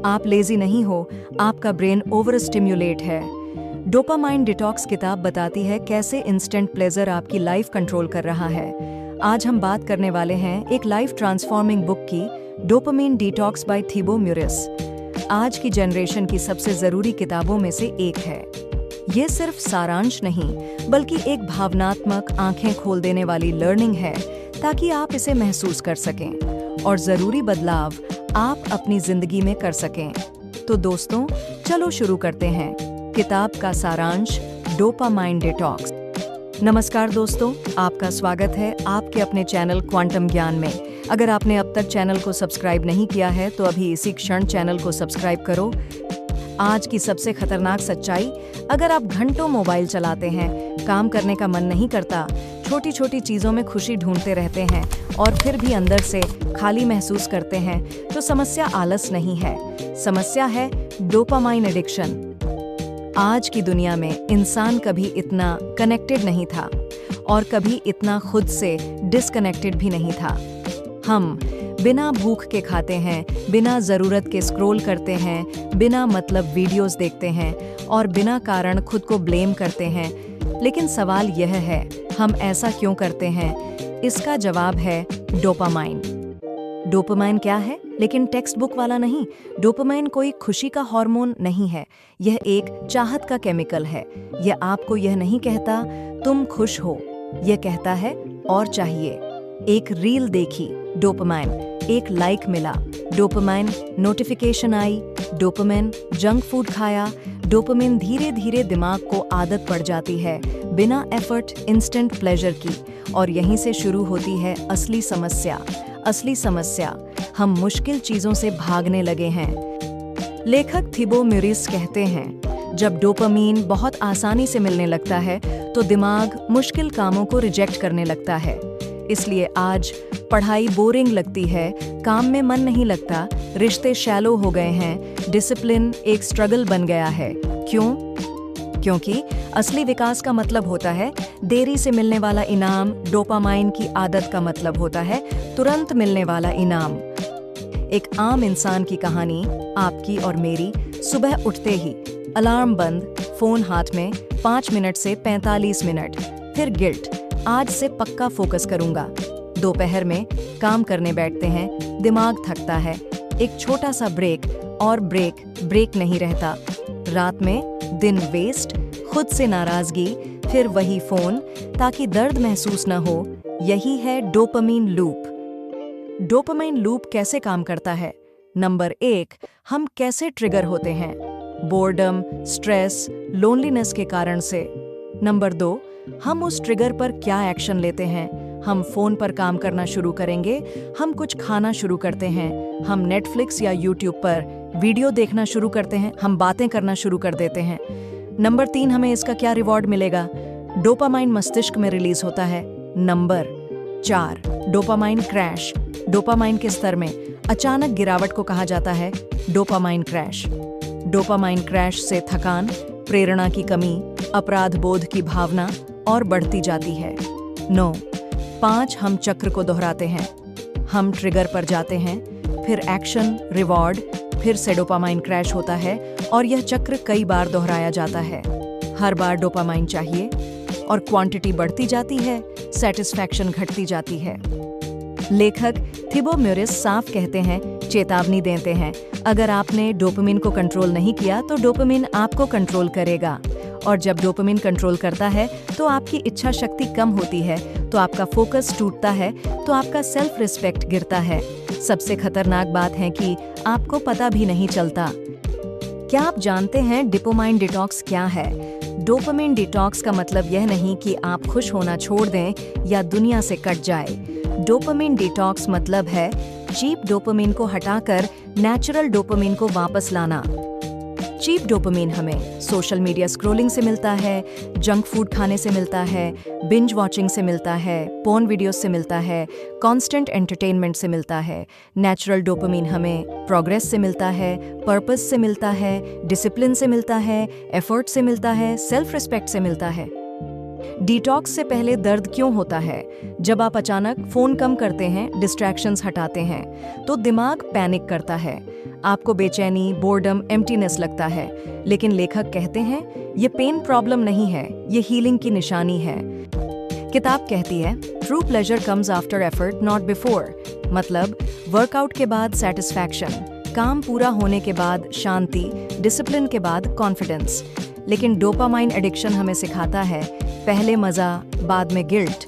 आप लेजी नहीं हो, आपका ब्रेन ओवर स्टिम्युलेट है। डोपामाइन डिटॉक्स किताब बताती है कैसे इंस्टेंट प्लेजर आपकी लाइफ कंट्रोल कर रहा है। आज हम बात करने वाले हैं एक लाइफ ट्रांसफॉर्मिंग बुक की, डोपामाइन डिटॉक्स बाय थिबो म्यूरिस। आज की जनरेशन की सबसे जरूरी किताबों में से एक है। ये सिर्फ सारांश नहीं, बल्कि एक भावनात्मक, आंखें खोल देने वाली लर्निंग है, ताकि आप इसे महसूस कर सकें और जरूरी बदलाव आप अपनी जिंदगी में कर सकें। तो दोस्तों, चलो शुरू करते हैं किताब का सारांश, डोपामाइन डिटॉक्स। नमस्कार दोस्तों, आपका स्वागत है आपके अपने चैनल क्वांटम ज्ञान में। अगर आपने अब तक चैनल को सब्सक्राइब नहीं किया है तो अभी इसी क्षण चैनल को सब्सक्राइब करो। आज की सबसे खतरनाक सच्चाई, अगर आप घंटों मोबाइल चलाते हैं, काम करने का मन नहीं करता, छोटी छोटी चीजों में खुशी ढूंढते रहते हैं और फिर भी अंदर से खाली महसूस करते हैं, तो समस्या आलस नहीं है, समस्या है डोपामाइन एडिक्शन। आज की दुनिया में इंसान कभी इतना कनेक्टेड नहीं था और कभी इतना खुद से डिस्कनेक्टेड भी नहीं था। हम बिना भूख के खाते हैं, बिना ज़रूरत के स्क्रॉल करते हैं, बिना मतलब वीडियोस देखते हैं और बिना कारण खुद को ब्लेम करते हैं। लेकिन सवाल यह है, हम ऐसा क्यों करते हैं? इसका जवाब है डोपामाइन। डोपामाइन क्या है? लेकिन टेक्स्ट बुक वाला नहीं। डोपामाइन कोई खुशी का हार्मोन नहीं है, यह एक चाहत का केमिकल है। यह आपको यह नहीं कहता तुम खुश हो, यह कहता है और चाहिए। एक रील देखी, डोपामाइन। एक लाइक मिला, डोपामाइन। नोटिफिकेशन आई, डोपामाइन। जंक फूड खाया, डोपामाइन। धीरे धीरे दिमाग को आदत पड़ जाती है, बिना एफर्ट इंस्टेंट प्लेजर की। और यहीं से शुरू होती है असली समस्या। असली समस्या, हम मुश्किल चीजों से भागने लगे हैं। लेखक थिबो म्यूरिस कहते हैं, जब डोपामाइन बहुत आसानी से मिलने लगता है तो दिमाग मुश्किल कामों को रिजेक्ट करने लगता है। इसलिए आज पढ़ाई बोरिंग लगती है, काम में मन नहीं लगता, रिश्ते शैलो हो गए हैं, डिसिप्लिन एक स्ट्रगल बन गया है। क्यों? क्योंकि असली विकास का मतलब होता है देरी से मिलने वाला इनाम, डोपामाइन की आदत का मतलब होता है तुरंत मिलने वाला इनाम। एक आम इंसान की कहानी, आपकी और मेरी। सुबह उठते ही अलार्म बंद, फोन हाथ में, 5 मिनट से 45 मिनट, फिर गिल्ट, आज से पक्का फोकस करूंगा। दोपहर में काम करने बैठते हैं, दिमाग थकता है, एक छोटा सा ब्रेक, और ब्रेक नहीं रहता। रात में दिन वेस्ट, खुद से नाराजगी, फिर वही फोन, ताकि दर्द महसूस न हो। यही है डोपामाइन लूप। डोपामाइन लूप कैसे काम करता है? नंबर 1, हम कैसे ट्रिगर होते हैं? बोर्डम, स्ट्रेस, लोनलीनेस के कारण से। नंबर 2, हम उस ट्रिगर पर क्या एक्शन लेते हैं? हम फोन पर काम करना शुरू करेंगे, हम कुछ खाना शुरू करते हैं, हम नेटफ्लिक्स या यूट्यूब पर वीडियो देखना शुरू करते हैं, हम बातें करना शुरू कर देते हैं। नंबर 3, हमें इसका क्या रिवॉर्ड मिलेगा? डोपामाइन मस्तिष्क में रिलीज होता है। Number 4, dopamine crash. डोपामाइन के स्तर में अचानक गिरावट को कहा जाता है डोपामाइन क्रैश। डोपामाइन क्रैश से थकान, प्रेरणा की कमी, अपराध बोध की भावना और बढ़ती जाती है। 9, 5, हम चक्र को दोहराते हैं। हम ट्रिगर पर जाते हैं, फिर एक्शन, रिवॉर्ड, फिर से डोपामाइन क्रैश होता है और यह चक्र कई बार दोहराया जाता है। हर बार डोपामाइन चाहिए और क्वांटिटी बढ़ती जाती है, सेटिस्फैक्शन घटती जाती है। लेखक थिबो म्यूरिस साफ कहते हैं, चेतावनी देते हैं, अगर आपने डोपामाइन को कंट्रोल नहीं किया तो डोपामाइन आपको कंट्रोल करेगा। और जब डोपामाइन कंट्रोल करता है तो आपकी इच्छा शक्ति कम होती है, तो आपका फोकस टूटता है, तो आपका सेल्फ रिस्पेक्ट गिरता है। सबसे खतरनाक बात है कि आपको पता भी नहीं चलता। क्या आप जानते हैं डोपामाइन डिटॉक्स क्या है? डोपामाइन डिटॉक्स का मतलब यह नहीं कि आप खुश होना छोड़ दें या दुनिया से कट जाए। डोपामाइन डिटॉक्स मतलब है चीप डोपामाइन को हटाकर नेचुरल डोपामाइन को वापस लाना। चीप डोपामाइन हमें सोशल मीडिया स्क्रॉलिंग से मिलता है, जंक फूड खाने से मिलता है, बिंज वॉचिंग से मिलता है, पोर्न वीडियोस से मिलता है, कांस्टेंट एंटरटेनमेंट से मिलता है। नेचुरल डोपामाइन हमें प्रोग्रेस से मिलता है, पर्पस से मिलता है, डिसिप्लिन से मिलता है, एफर्ट से मिलता है, सेल्फ रिस्पेक्ट से मिलता है। डिटॉक्स से पहले दर्द क्यों होता है? जब आप अचानक फोन कम करते हैं, डिस्ट्रैक्शंस हटाते हैं, तो दिमाग पैनिक करता है। आपको बेचैनी, बोर्डम, एम्प्टीनेस लगता है, लेकिन लेखक कहते हैं ये पेन प्रॉब्लम नहीं है, ये हीलिंग की निशानी है। किताब कहती है true pleasure comes after effort not before, मतलब वर्कआउट के बाद सेटिस्फैक्शन, काम पूरा होने के बाद शांति, डिसिप्लिन के बाद कॉन्फिडेंस। लेकिन डोपामाइन एडिक्शन हमें सिखाता है पहले मजा बाद में गिल्ट।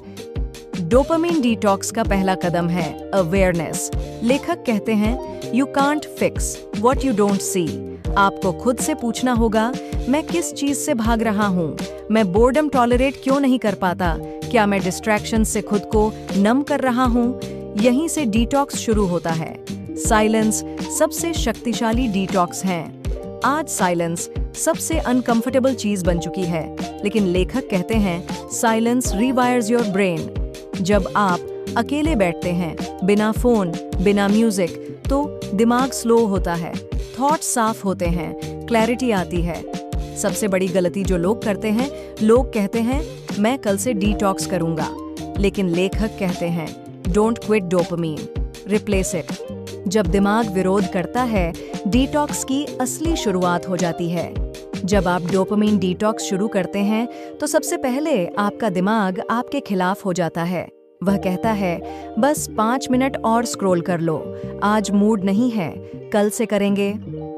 डोपामाइन डिटॉक्स का पहला कदम है अवेयरनेस। लेखक कहते हैं you can't fix what you don't see. आपको खुद से पूछना होगा मैं किस चीज से भाग रहा हूँ, मैं बोर्डम टॉलरेट क्यों नहीं कर पाता, क्या मैं डिस्ट्रैक्शन से खुद को नम कर रहा हूँ। यहीं से डिटॉक्स शुरू होता है। साइलेंस सबसे शक्तिशाली डिटॉक्स है। आज साइलेंस सबसे अनकंफर्टेबल चीज बन चुकी है, लेकिन लेखक कहते हैं साइलेंस रीवायर्स योर ब्रेन। जब आप अकेले बैठते हैं, बिना फोन, बिना म्यूजिक, तो दिमाग स्लो होता है, थॉट्स साफ होते हैं, क्लैरिटी आती है। सबसे बड़ी गलती जो लोग करते हैं, लोग कहते हैं मैं कल से डिटॉक्स करूंगा, लेकिन लेखक कहते हैं don't quit dopamine, replace it. जब दिमाग विरोध करता है, डिटॉक्स की असली शुरुआत हो जाती है। जब आप डोपामाइन डिटॉक्स शुरू करते हैं, तो सबसे पहले आपका दिमाग आपके खिलाफ हो जाता है। वह कहता है बस 5 मिनट और स्क्रॉल कर लो, आज मूड नहीं है, कल से करेंगे,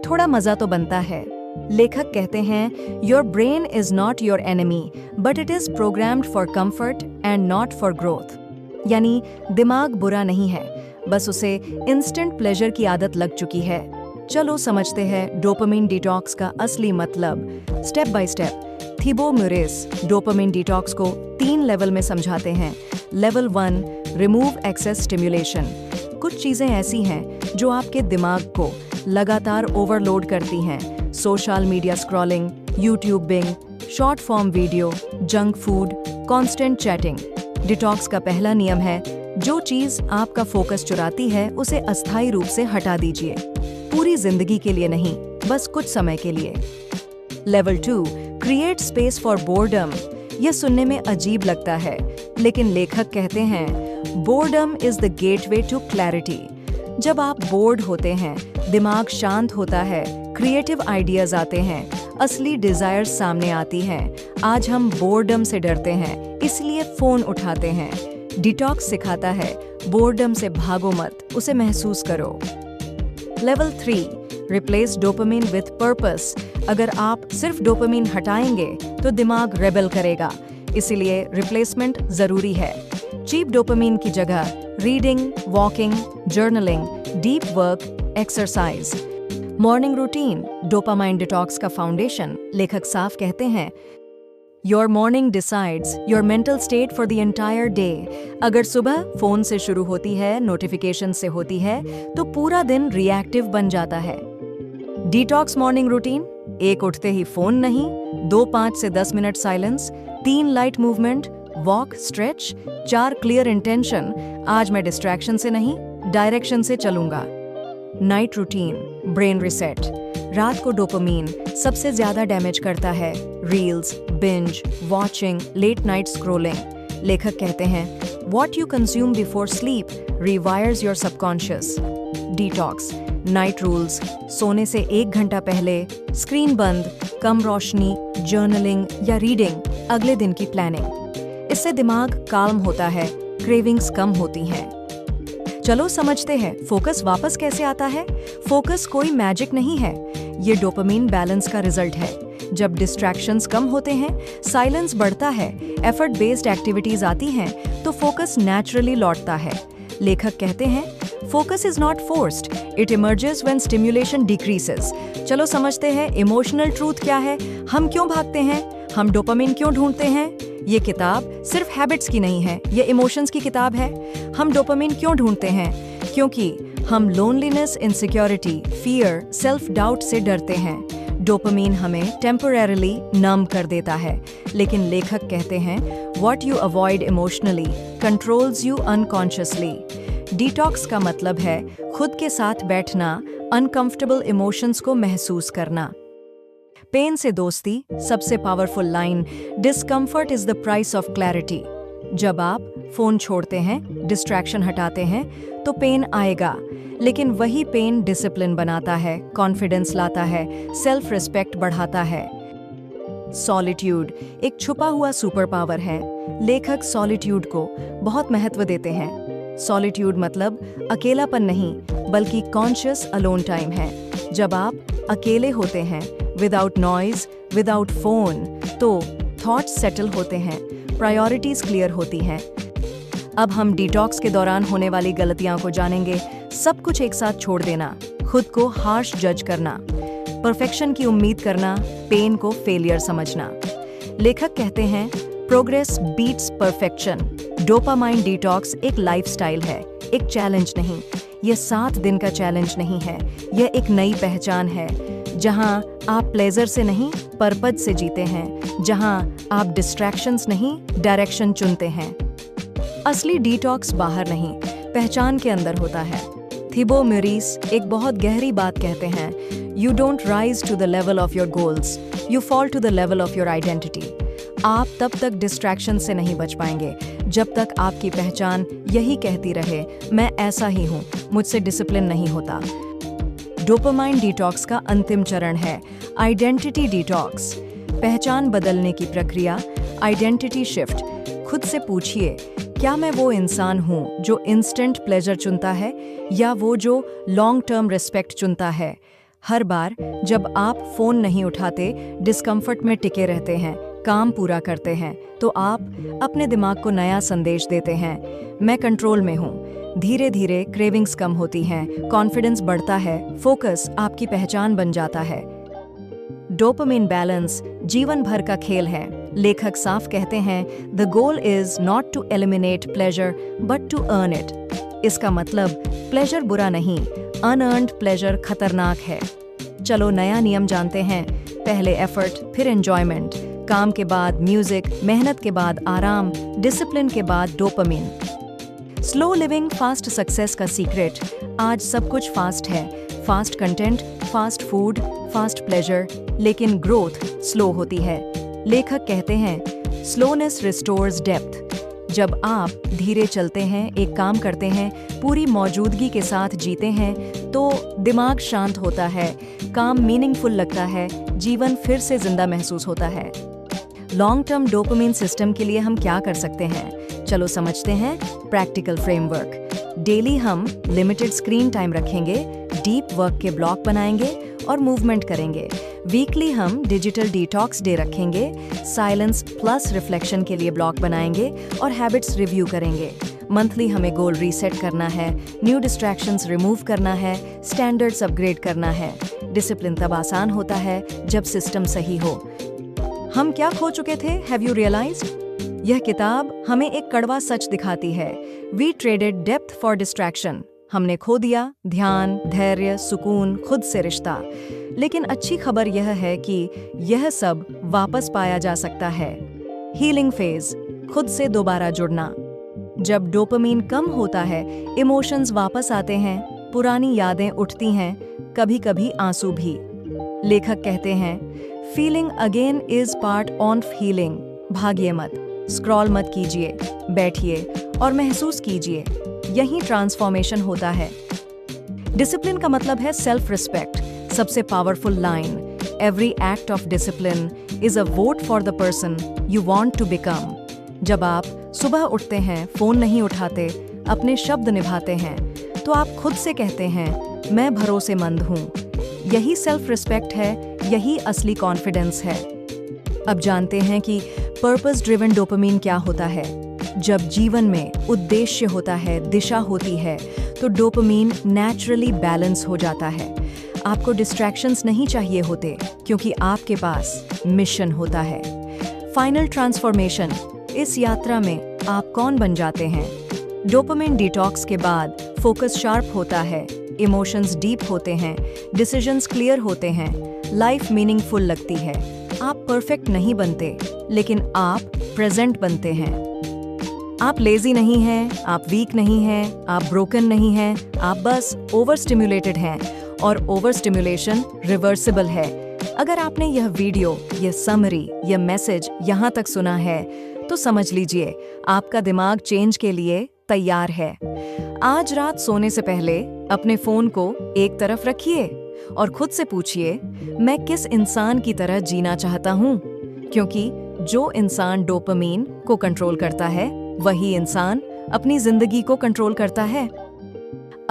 थोड़ा मजा तो बनता है। लेखक कहते हैं your brain is not your enemy, but it is programmed for comfort and not for growth. यानी दिमाग बुरा नहीं है, बस उसे इंस्टेंट प्लेजर की आदत लग चुकी है। चलो समझते हैं डोपामाइन डिटॉक्स का असली मतलब स्टेप बाय स्टेप। थिबो म्यूरेस डोपामाइन डिटॉक्स को 3 लेवल में समझाते हैं। Level 1 remove excess stimulation. कुछ चीजें ऐसी हैं जो आपके दिमाग को लगातार ओवरलोड करती हैं। Social media scrolling, YouTube binge, short form video, junk food, constant chatting. Detox का पहला नियम है जो चीज आपका फोकस चुराती है उसे अस्थायी रूप से हटा दीजिए। पूरी जिंदगी के लिए नहीं, बस कुछ समय के लिए। Level 2 create space for boredom. यह सुनने में अजीब लगता है, लेकिन लेखक कहते हैं boredom is the gateway to clarity. जब आप बोर्ड होते हैं, दिमाग शांत होता है, क्रिएटिव आइडियाज आते हैं, असली डिजायर्स सामने आती हैं। आज हम बोर्डम से डरते हैं, इसलिए फोन उठाते हैं। डिटॉक्स सिखाता है बोर्डम से भागो मत, उसे महसूस करो। Level 3 replace dopamine with purpose. अगर आप सिर्फ डोपामाइन हटाएंगे तो दिमाग रेबेल करेगा, इसीलिए रिप्लेसमेंट जरूरी है। चीप डोपामाइन की जगह reading, walking, journaling, deep work, exercise. Morning routine dopamine detox का फाउंडेशन। लेखक साफ कहते हैं your morning decides your mental state for the entire day. अगर सुबह फोन से शुरू होती है, नोटिफिकेशन से होती है, तो पूरा दिन रिएक्टिव बन जाता है। डिटॉक्स मॉर्निंग रूटीन 1 उठते ही फोन नहीं, 2 5 से 10 minute silence, 3 light movement, walk, stretch, 4 clear intention, आज मैं डिस्ट्रैक्शन से नहीं डायरेक्शन से चलूंगा। Night routine brain reset. रात को डोपामाइन सबसे ज्यादा डैमेज करता है, reels, binge watching, late night scrolling. लेखक कहते हैं what you consume before sleep rewires your subconscious. Detox night rules, सोने से 1 घंटा पहले स्क्रीन बंद, कम रोशनी, जर्नलिंग या रीडिंग, अगले दिन की प्लानिंग। इससे दिमाग काल्म होता है, क्रेविंग्स कम होती हैं। चलो समझते हैं फोकस वापस कैसे आता है। फोकस कोई मैजिक नहीं है, ये डोपामाइन बैलेंस का रिजल्ट है। जब डिस्ट्रैक्शंस कम होते हैं, साइलेंस बढ़ता है, एफर्ट बेस्ड एक्टिविटीज आती हैं, तो फोकस नेचुरली लौटता है। लेखक कहते हैं focus is not forced, it emerges when stimulation decreases. चलो समझते हैं इमोशनल ट्रूथ क्या है, हम क्यों भागते हैं, हम डोपामाइन क्यों ढूंढते हैं। ये किताब सिर्फ हैबिट्स की नहीं है, ये इमोशंस की किताब है। हम डोपामाइन क्यों ढूंढते हैं? क्योंकि हम loneliness, insecurity, fear, self doubt से डरते हैं। डोपामाइन हमें टेम्परेरीली नम कर देता है, लेकिन लेखक कहते हैं what you avoid emotionally controls you unconsciously. Detox का मतलब है खुद के साथ बैठना, अनकंफर्टेबल इमोशंस को महसूस करना। पेन से दोस्ती सबसे powerful line, discomfort is the price of clarity. जब आप फोन छोड़ते हैं, डिस्ट्रैक्शन हटाते हैं, तो पेन आएगा, लेकिन वही पेन डिसिप्लिन बनाता है, कॉन्फिडेंस लाता है, सेल्फ रिस्पेक्ट बढ़ाता है। सॉलिट्यूड एक छुपा हुआ सुपर पावर है। लेखक सॉलिट्यूड को बहुत महत्व देते हैं। सॉलिट्यूड मतलब अकेलापन नहीं, बल्कि कॉन्शियस अलोन टाइम है। जब आप अकेले होते हैं, विदाउट नॉइज, विदाउट फोन, तो थॉट्स सेटल होते हैं, प्रायोरिटीज क्लियर होती हैं। अब हम डिटॉक्स के दौरान होने वाली गलतियां को जानेंगे। सब कुछ एक साथ छोड़ देना, खुद को हार्श जज करना, परफेक्शन की उम्मीद करना, पेन को फेलियर समझना। लेखक कहते हैं, progress beats perfection. Dopamine detox एक लाइफस्टाइल है, एक चैलेंज नहीं। यह 7 दिन का चैलेंज नहीं है, यह एक नई पहचान है, जहां आप प्लेजर से नहीं, पर्पज से जीते हैं, जहां आप डिस्ट्रैक्शंस नहीं, डायरेक्शन चुनते हैं। असली डिटॉक्स बाहर नहीं, पहचान के अंदर होता है। थिबो म्यूरिस एक बहुत गहरी बात कहते हैं, you don't rise to the level of your goals, you fall to the level of your identity. आप तब तक डिस्ट्रैक्शन से नहीं बच पाएंगे जब तक आपकी पहचान यही कहती रहे, मैं ऐसा ही हूँ, मुझसे डिसिप्लिन नहीं होता। डोपामाइन डिटॉक्स का अंतिम चरण है आइडेंटिटी डिटॉक्स। पहचान बदलने की प्रक्रिया, आइडेंटिटी शिफ्ट। खुद से पूछिए, क्या मैं वो इंसान हूँ जो इंस्टेंट प्लेजर चुनता है, या वो जो लॉन्ग टर्म रिस्पेक्ट चुनता है? हर बार जब आप फोन नहीं उठाते, डिस्कम्फर्ट में टिके रहते हैं, काम पूरा करते हैं, तो आप अपने दिमाग को नया संदेश देते हैं, मैं कंट्रोल में हूँ। धीरे धीरे क्रेविंग्स कम होती हैं, कॉन्फिडेंस बढ़ता है, फोकस आपकी पहचान बन जाता है। डोपामाइन बैलेंस जीवन भर का खेल है। लेखक साफ कहते हैं, the goal is not to eliminate pleasure but to earn it. इसका मतलब प्लेजर बुरा नहीं, अनअर्न्ड प्लेजर खतरनाक है। चलो नया नियम जानते हैं। पहले एफर्ट, फिर एंजॉयमेंट, काम के बाद म्यूजिक, मेहनत के बाद आराम, डिसिप्लिन के बाद dopamine. Slow living fast success का सीक्रेट। आज सब कुछ फास्ट है, fast content, fast food, fast pleasure, लेकिन ग्रोथ स्लो होती है। लेखक कहते हैं, स्लोनेस रिस्टोर्स डेप्थ। जब आप धीरे चलते हैं, एक काम करते हैं, पूरी मौजूदगी के साथ जीते हैं, तो दिमाग शांत होता है, काम मीनिंगफुल लगता है, जीवन फिर से जिंदा महसूस होता है। लॉन्ग टर्म डोपामाइन सिस्टम के लिए हम क्या कर सकते हैं? चलो समझते हैं प्रैक्टिकल फ्रेमवर्क। डेली हम लिमिटेड स्क्रीन टाइम रखेंगे, डीप वर्क के ब्लॉक बनाएंगे और मूवमेंट करेंगे। वीकली हम डिजिटल डिटॉक्स डे रखेंगे, साइलेंस प्लस रिफ्लेक्शन के लिए ब्लॉक बनाएंगे और हैबिट्स रिव्यू करेंगे। मंथली हमें गोल रीसेट करना है, न्यू डिस्ट्रैक्शंस रिमूव करना है, स्टैंडर्ड्स अपग्रेड करना है। डिसिप्लिन तब आसान होता है जब सिस्टम सही हो। हम क्या खो चुके थे, हैव यू रियलाइज्ड? यह किताब हमें एक कड़वा सच दिखाती है। We traded depth for distraction. हमने खो दिया ध्यान, धैर्य, सुकून, खुद से रिश्ता। लेकिन अच्छी खबर यह है कि यह सब वापस पाया जा सकता है। हीलिंग फेज, खुद से दोबारा जुड़ना। जब डोपामाइन कम होता है, इमोशंस वापस आते हैं, पुरानी यादें उठती हैं, कभी-कभी आंसू भी। लेखक कहते हैं, feeling again is part of healing. भागिए मत, स्क्रॉल मत कीजिए, बैठिए और महसूस कीजिए। यही ट्रांसफॉर्मेशन होता है। डिसिप्लिन का मतलब है सेल्फ रिस्पेक्ट। सबसे powerful line, every act of discipline is a vote for the person you want to become. जब आप सुबह उठते हैं, फोन नहीं उठाते, अपने शब्द निभाते हैं, तो आप खुद से कहते हैं, मैं भरोसेमंद हूँ। यही सेल्फ रिस्पेक्ट है, यही असली कॉन्फिडेंस है। अब जानते हैं कि पर्पस ड्रिवन डोपामाइन क्या होता है। जब जीवन में उद्देश्य होता है, दिशा होती है, तो डोपामाइन नेचुरली बैलेंस हो जाता है। आपको डिस्ट्रैक्शंस नहीं चाहिए होते, क्योंकि आपके पास मिशन होता है। फाइनल ट्रांसफॉर्मेशन, इस यात्रा में आप कौन बन जाते हैं? डोपामाइन डिटॉक्स के बाद फोकस शार्प होता है, इमोशंस डीप होते हैं, डिसीजंस क्लियर होते हैं, लाइफ मीनिंगफुल लगती है। आप परफेक्ट नहीं बनते, लेकिन आप प्रेजेंट बनते हैं। आप लेजी नहीं हैं, आप वीक नहीं हैं, आप ब्रोकन नहीं हैं, आप बस ओवर स्टिम्युलेटेड हैं, और ओवर स्टिम्युलेशन रिवर्सिबल है। अगर आपने यह वीडियो, यह समरी, यह मैसेज यहाँ तक सुना है, तो समझ लीजिए आपका दिमाग चेंज के लिए तैयार है। आज रात सोने से पहले अपने फोन को एक तरफ रखिए और खुद से पूछिए, मैं किस इंसान की तरह जीना चाहता हूँ? क्योंकि जो इंसान डोपामीन को कंट्रोल करता है, वही इंसान अपनी जिंदगी को कंट्रोल करता है।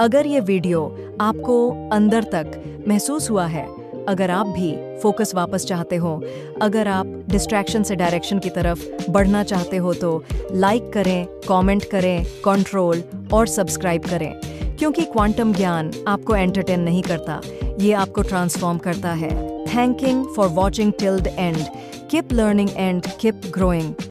अगर ये वीडियो आपको अंदर तक महसूस हुआ है, अगर आप भी फोकस वापस चाहते हो, अगर आप डिस्ट्रैक्शन से डायरेक्शन की तरफ बढ़ना चाहते हो, तो लाइक करें, कमेंट करें, कंट्रोल और सब्सक्राइब करें। क्योंकि क्वांटम ज्ञान आपको एंटरटेन नहीं करता, ये आपको ट्रांसफॉर्म करता है। Thanking for watching till the end. Keep learning and keep growing.